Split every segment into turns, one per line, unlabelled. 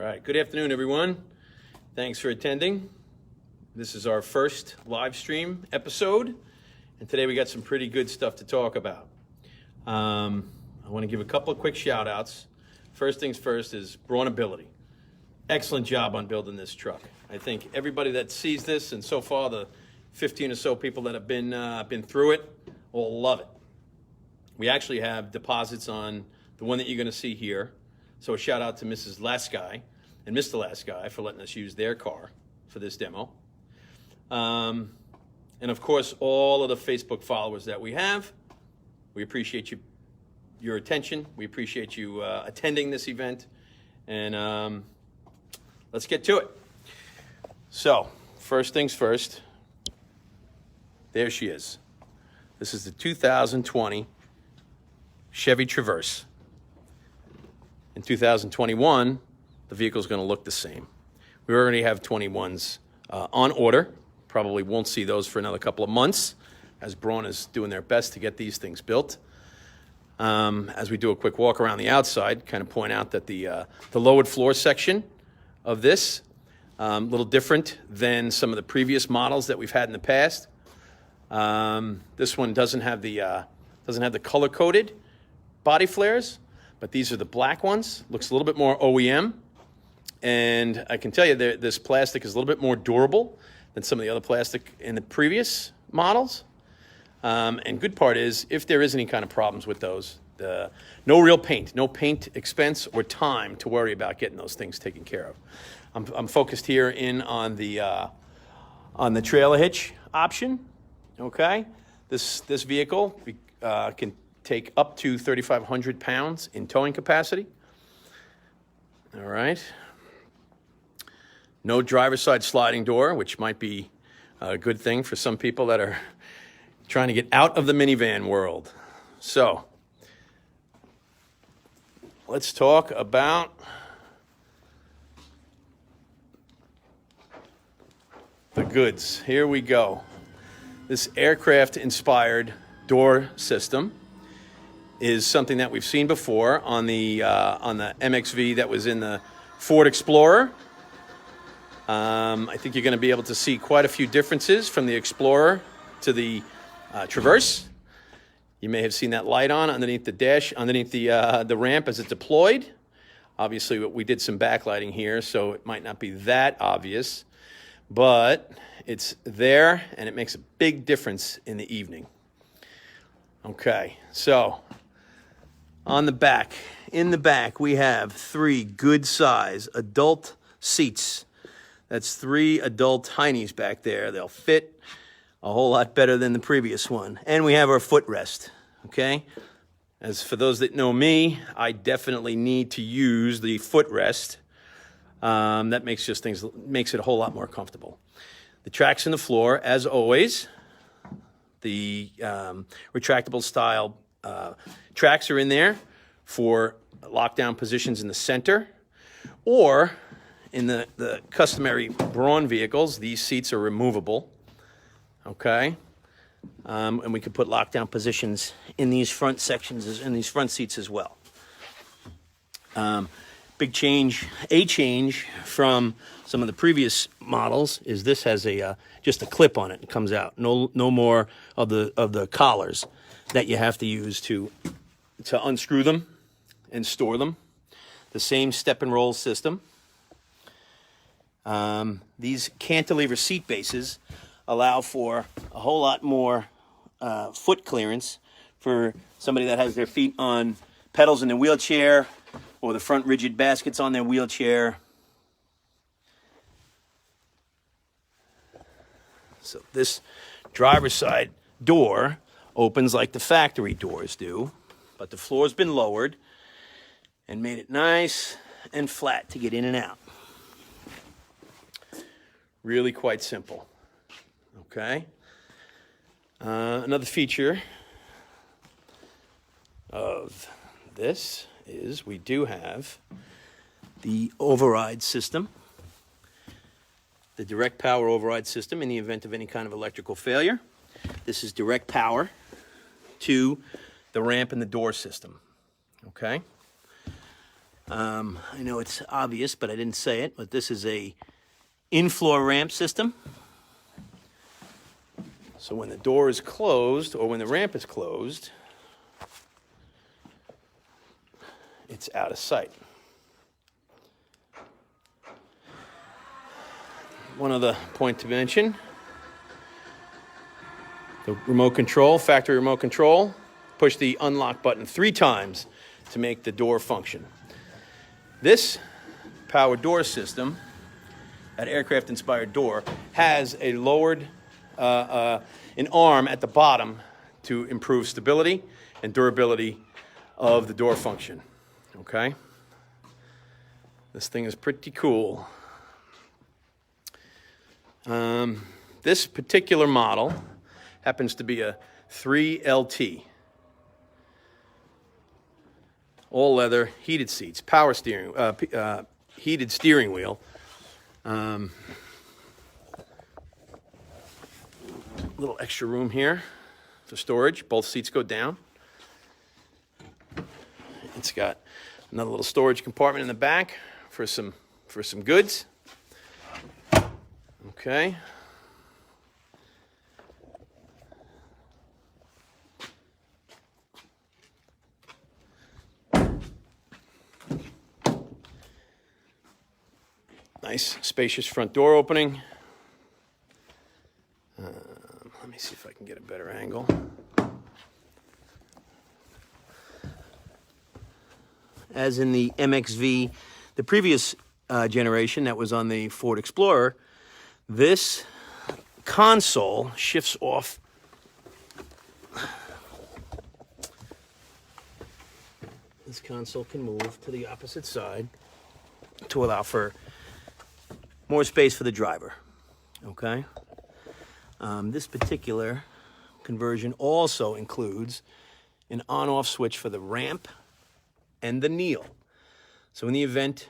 right, good afternoon, everyone. Thanks for attending. This is our first live stream episode, and today we got some pretty good stuff to talk about. I want to give a couple of quick shout outs. First things first is BraunAbility. Excellent job on building this truck. I think everybody that sees this, and so far the 15 or so people that have been through it, will love it. We actually have deposits on the one that you're going to see here. So a shout out to Mrs. Last Guy and Mr. Last Guy for letting us use their car for this demo. And of course, all of the Facebook followers that we have. We appreciate your attention. We appreciate you attending this event. And let's get to it. So, first things first. There she is. This is the 2020 Chevy Traverse. In 2021, the vehicle is going to look the same. We already have 21s on order. Probably won't see those for another couple of months, as Braun is doing their best to get these things built. As we do a quick walk around the outside, kind of point out that the lowered floor section of this a little different than some of the previous models that we've had in the past. This one doesn't have the color-coded body flares, but these are the black ones. Looks a little bit more OEM, and I can tell you that this plastic is a little bit more durable than some of the other plastic in the previous models. And good part is, if there is any kind of problems with those, no real paint, no paint expense or time to worry about getting those things taken care of. I'm focused here in on the trailer hitch option. Okay, this vehicle can take up to 3,500 pounds in towing capacity. All right. No driver's side sliding door, which might be a good thing for some people that are trying to get out of the minivan world. So, let's talk about the goods. Here we go. This aircraft-inspired door system is something that we've seen before on the MXV that was in the Ford Explorer. I think you're going to be able to see quite a few differences from the Explorer to the Traverse. You may have seen that light on underneath the dash, underneath the ramp as it deployed. Obviously, we did some backlighting here, so it might not be that obvious, but it's there, and it makes a big difference in the evening. Okay, so on the back, in the back, we have 3 good-size adult seats. That's 3 adult heinies back there. They'll fit a whole lot better than the previous one. And we have our footrest, okay? As for those that know me, I definitely need to use the footrest. That makes it a whole lot more comfortable. The tracks in the floor, as always. The retractable style tracks are in there for lockdown positions in the center, or in the customary Braun vehicles, these seats are removable, okay? And we could put lockdown positions in these front sections, in these front seats as well. Big change, a change from some of the previous models is this has just a clip on it. It comes out. No more of the collars that you have to use to unscrew them and store them. The same step and roll system. These cantilever seat bases allow for a whole lot more foot clearance for somebody that has their feet on pedals in their wheelchair, or the front rigid baskets on their wheelchair. So this driver's side door opens like the factory doors do, but the floor's been lowered and made it nice and flat to get in and out. Really quite simple. Okay. Another feature of this is we do have the override system, the direct power override system in the event of any kind of electrical failure. This is direct power to the ramp and the door system, okay? I know it's obvious, but I didn't say it, but this is a in-floor ramp system. So when the door is closed, or when the ramp is closed, it's out of sight. One other point to mention, the remote control, factory remote control, push the unlock button 3 times to make the door function. This power door system, that aircraft-inspired door, has a lowered an arm at the bottom to improve stability and durability of the door function. Okay? This thing is pretty cool. This particular model happens to be a 3LT. All leather, heated seats, power steering, heated steering wheel. Little extra room here for storage. Both seats go down. It's got another little storage compartment in the back for some goods. Okay. Nice, spacious front door opening. Let me see if I can get a better angle. As in the MXV, the previous generation that was on the Ford Explorer, this console shifts off. This console can move to the opposite side to allow for more space for the driver. Okay? This particular conversion also includes an on-off switch for the ramp and the kneel. So in the event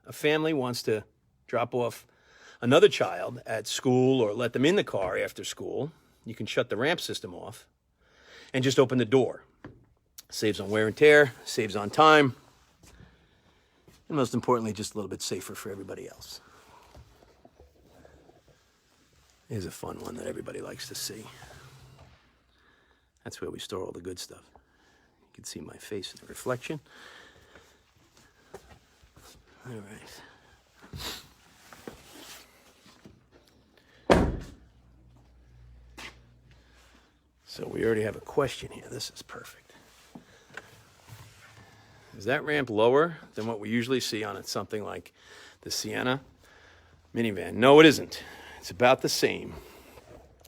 a family wants to drop off another child at school or let them in the car after school, you can shut the ramp system off and just open the door. Saves on wear and tear, saves on time, and most importantly, just a little bit safer for everybody else. Here's a fun one that everybody likes to see. That's where we store all the good stuff. You can see my face in the reflection. All right. So we already have a question here. This is perfect. Is that ramp lower than what we usually see on something like the Sienna minivan? No, it isn't. It's about the same.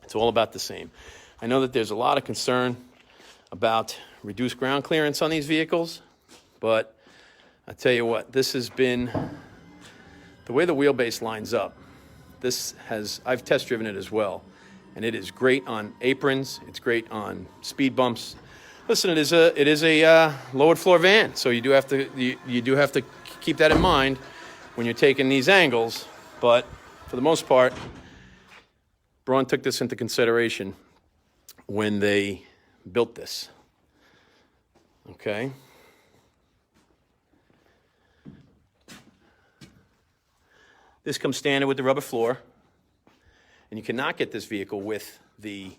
It's all about the same. I know that there's a lot of concern about reduced ground clearance on these vehicles, but I tell you what, this has been, the way the wheelbase lines up, I've test driven it as well, and it is great on aprons, it's great on speed bumps. Listen, it is a lowered floor van, so you do have to keep that in mind when you're taking these angles, but for the most part, Braun took this into consideration when they built this. Okay? This comes standard with the rubber floor, and you cannot get this vehicle with the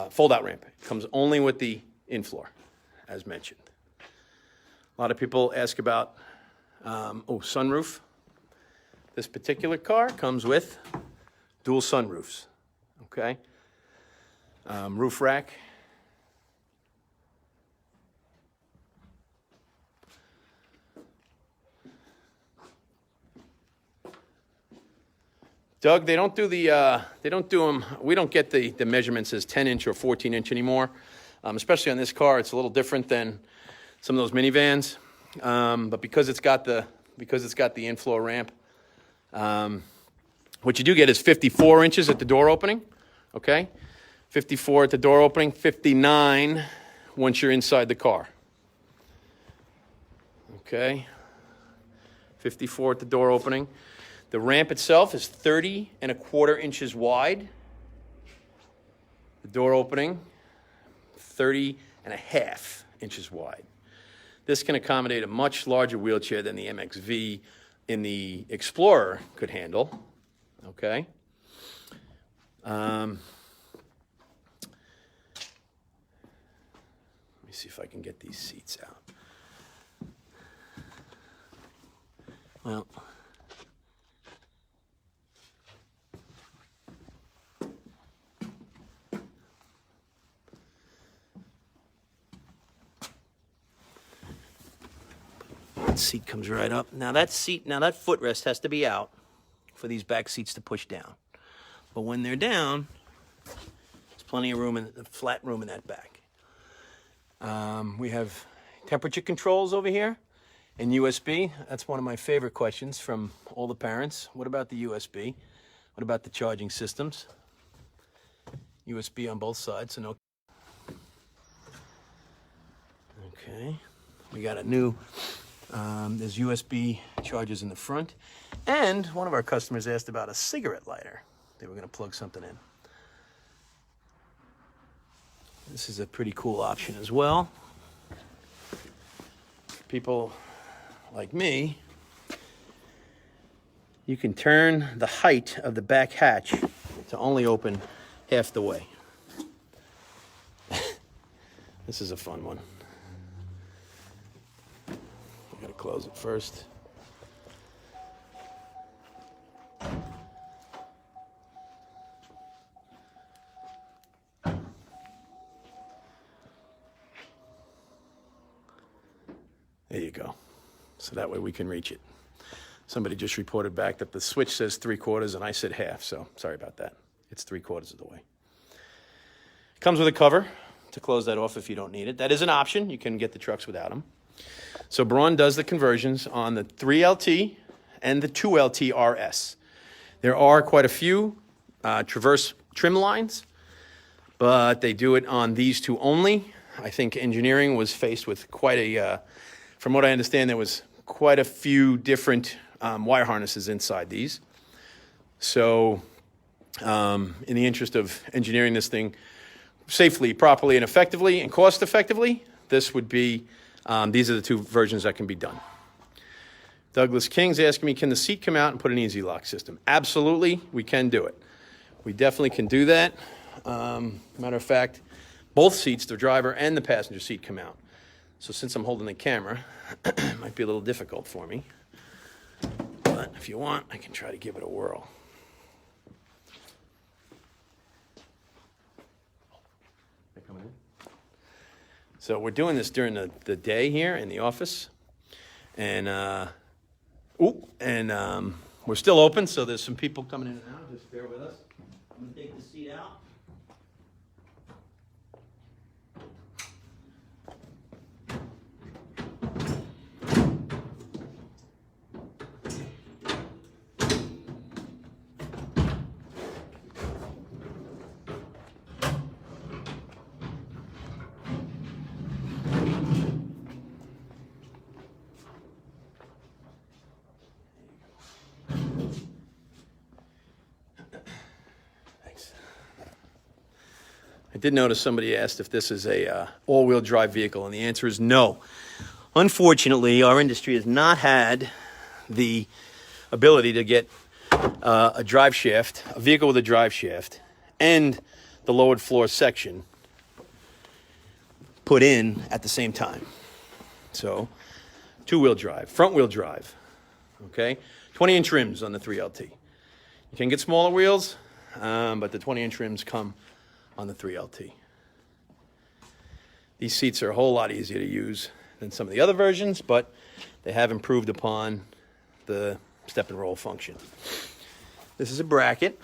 fold-out ramp. It comes only with the in-floor, as mentioned. A lot of people ask about, sunroof. This particular car comes with dual sunroofs, okay? Roof rack. Doug, they don't do them, we don't get the measurements as 10-inch or 14-inch anymore. Especially on this car, it's a little different than some of those minivans. But because it's got the in-floor ramp, what you do get is 54 inches at the door opening, okay? 54 at the door opening, 59 once you're inside the car. Okay? 54 at the door opening. The ramp itself is 30 1/4 inches wide. The door opening, 30 1/2 inches wide. This can accommodate a much larger wheelchair than the MXV in the Explorer could handle, okay? Let me see if I can get these seats out. Well, that seat comes right up. Now that footrest has to be out for these back seats to push down. But when they're down, there's plenty of room flat room in that back. We have temperature controls over here and USB. That's one of my favorite questions from all the parents. What about the USB? What about the charging systems? USB on both sides, so no. Okay, we got a new, there's USB chargers in the front. And one of our customers asked about a cigarette lighter. They were gonna plug something in. This is a pretty cool option as well. For people like me, you can turn the height of the back hatch to only open half the way. This is a fun one. I gotta close it first. There you go. So that way we can reach it. Somebody just reported back that the switch says 3/4 and I said half, so sorry about that. It's 3/4 of the way. Comes with a cover to close that off if you don't need it. That is an option. You can get the trucks without them. So Braun does the conversions on the 3LT and the 2LT RS. There are quite a few Traverse trim lines, but they do it on these two only. I think engineering was faced with quite a, from what I understand, there was quite a few different wire harnesses inside these. So in the interest of engineering this thing safely, properly, and effectively, and cost effectively, this would be, these are the two versions that can be done. Douglas King's asking me, can the seat come out and put an easy lock system? Absolutely, we can do it. We definitely can do that. Matter of fact, both seats, the driver and the passenger seat, come out. So since I'm holding the camera, it might be a little difficult for me. But if you want, I can try to give it a whirl. They're coming in. So we're doing this during the day here in the office. And, we're still open, so there's some people coming in and out. Just bear with us. I'm going to take the seat out. I did notice somebody asked if this is a all-wheel drive vehicle, and the answer is no. Unfortunately, our industry has not had the ability to get a drive shaft, a vehicle with a drive shaft, and the lowered floor section put in at the same time. So, two-wheel drive, front-wheel drive, okay? 20-inch rims on the 3LT. You can get smaller wheels, but the 20-inch rims come on the 3LT. These seats are a whole lot easier to use than some of the other versions, but they have improved upon the step and roll function. This is a bracket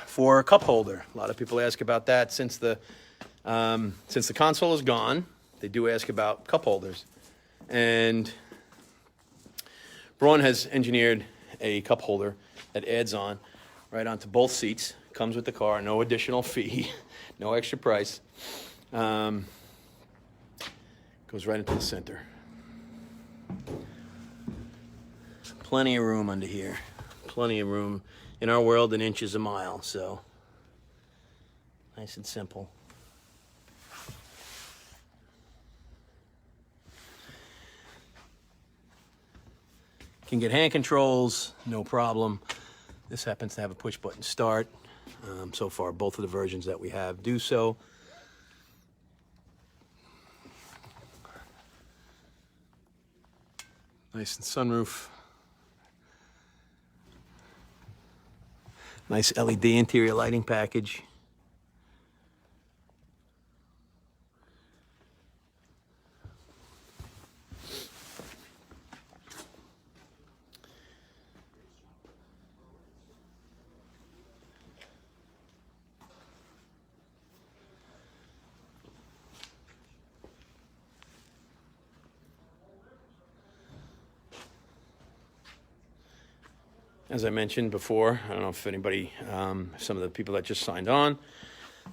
for a cup holder. A lot of people ask about that since the console is gone. They do ask about cup holders, and Braun has engineered a cup holder that adds on right onto both seats. Comes with the car, no additional fee, no extra price. Goes right into the center. Plenty of room under here. Plenty of room. In our world, an inch is a mile, so nice and simple. Can get hand controls, no problem. This happens to have a push button start. So far, both of the versions that we have do so. Nice and sunroof. Nice LED interior lighting package. As I mentioned before, I don't know if anybody, some of the people that just signed on,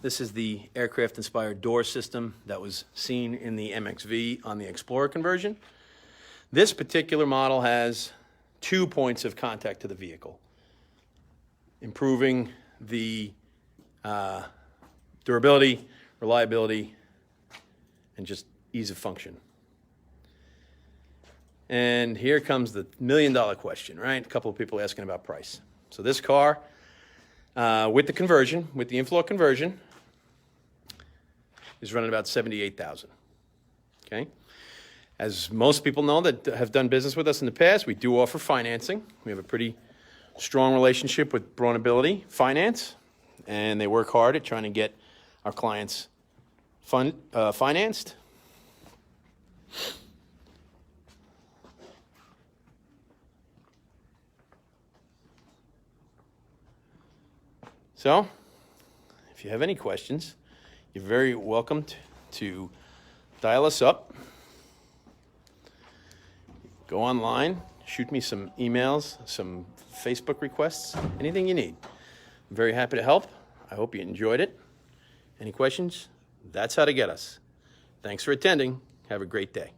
this is the aircraft-inspired door system that was seen in the MXV on the Explorer conversion. This particular model has 2 points of contact to the vehicle, improving the durability, reliability, and just ease of function. And here comes the million-dollar question, right? A couple of people asking about price. So this car, with the conversion, with the in-floor conversion, is running about $78,000. Okay? As most people know that have done business with us in the past, we do offer financing. We have a pretty strong relationship with BraunAbility Finance, and they work hard at trying to get our clients financed. So, if you have any questions, you're very welcome to dial us up. Go online, shoot me some emails, some Facebook requests, anything you need. I'm very happy to help. I hope you enjoyed it. Any questions? That's how to get us. Thanks for attending. Have a great day.